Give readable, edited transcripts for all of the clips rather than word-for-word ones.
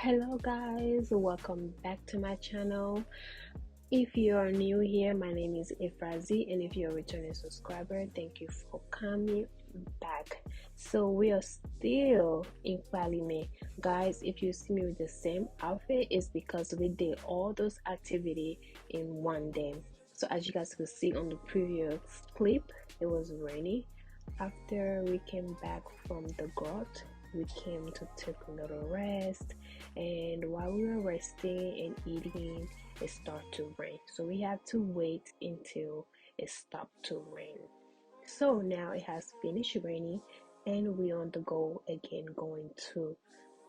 Hello guys, welcome back to my channel. If you are new here, my name is Efrazi, and if you're a returning subscriber, thank you for coming back. So we are still in Kpalime. Guys, if you see me with the same outfit, it's because we did all those activity in one day. So as you guys could see on the previous clip, it was rainy. After we came back from the grot, we came to take a little rest, and while we were resting and eating, it started to rain, so we had to wait until it stopped to rain. So now it has finished raining, and we're on the go again, going to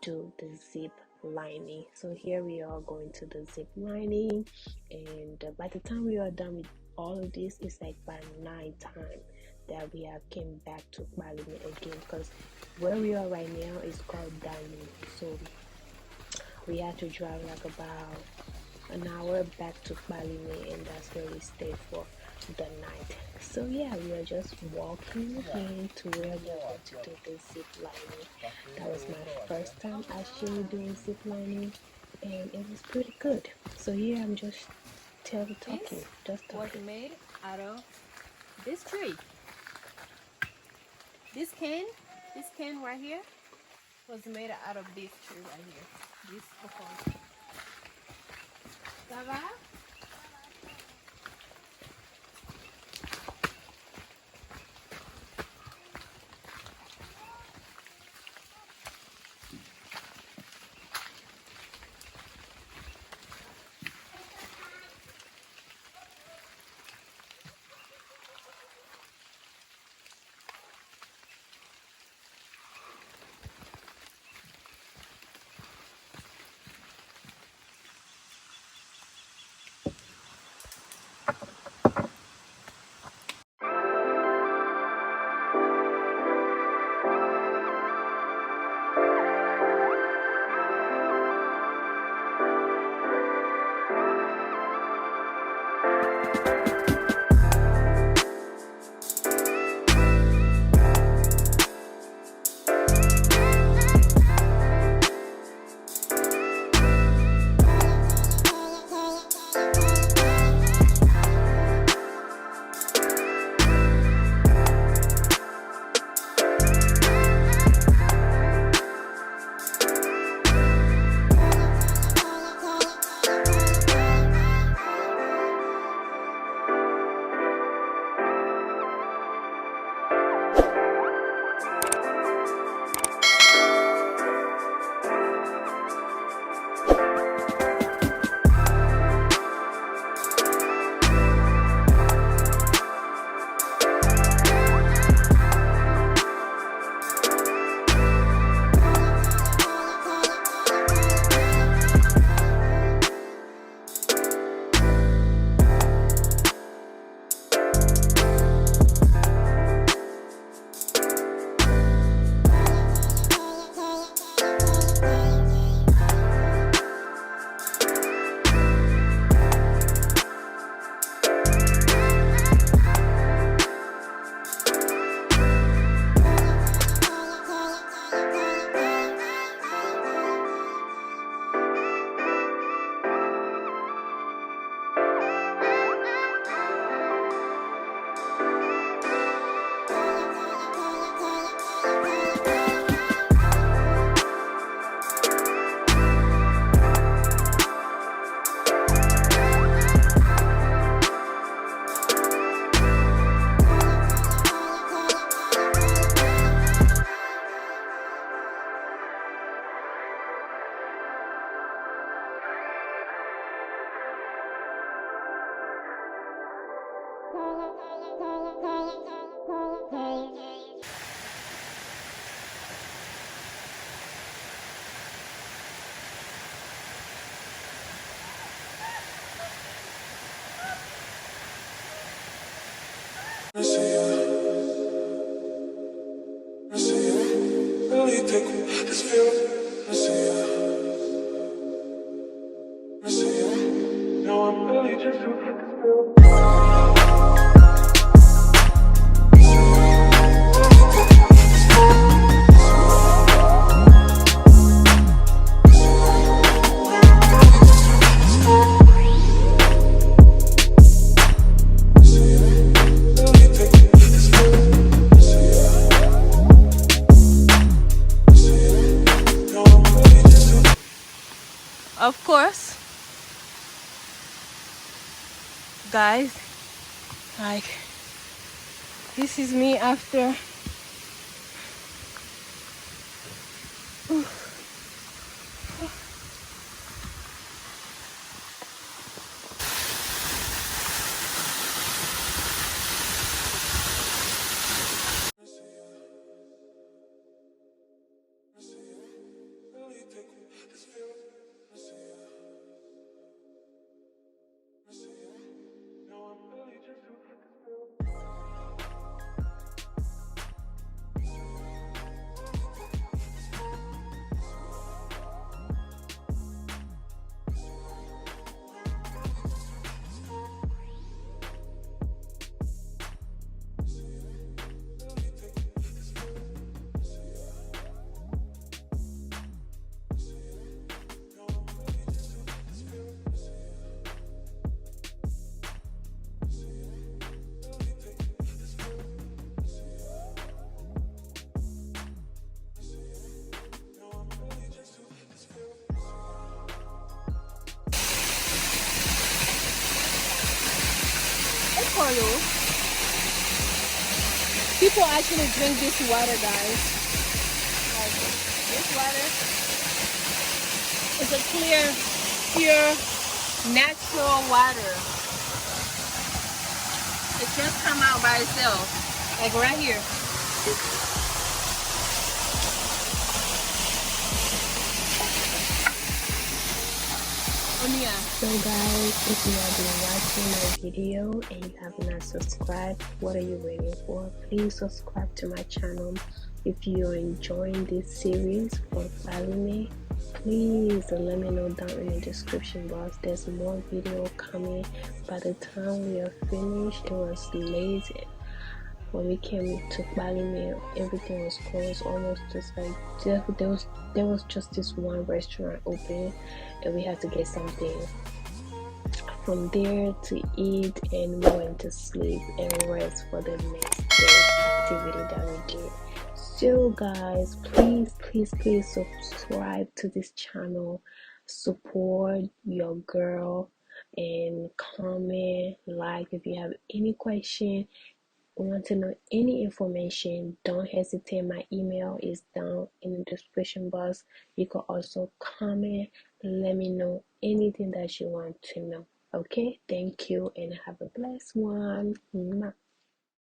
do the zip lining. So here we are going to the zip lining, and by the time we are done with all of this, it's like by 9 time that we have came back to Kpalime again, because where we are right now is called Danyi. So we had to drive like about an hour back to Kpalime, and that's where we stayed for the night. So yeah, we are just walking in to where we are going to do the zip lining. That was my first time actually doing zip lining, and it was pretty good. So yeah, I'm just talking, just was talking. made out of this tree. This can right here was made out of this tree right here. This coconut. Ça va? Of course, guys, like, this is me after. People actually drink this water, guys. Like, this water is a clear, pure, natural water. It just come out by itself, like right here. So guys, if you have been watching my video and you have not subscribed, what are you waiting for? Please subscribe to my channel. If you're enjoying this series for Kpalime, please let me know down in the description box. There's more video coming. By the time we are finished, it was late. When we came to Kpalime, everything was closed, almost just like there was just this one restaurant open, and we had to get something from there to eat, and we went to sleep and rest for the next day activity that we did. So guys, please subscribe to this channel, support your girl, and comment, like. If you have any question, want to know any information, don't hesitate. My email is down in the description box. You can also comment, let me know anything that you want to know. Okay, thank you and have a blessed one. Mwah.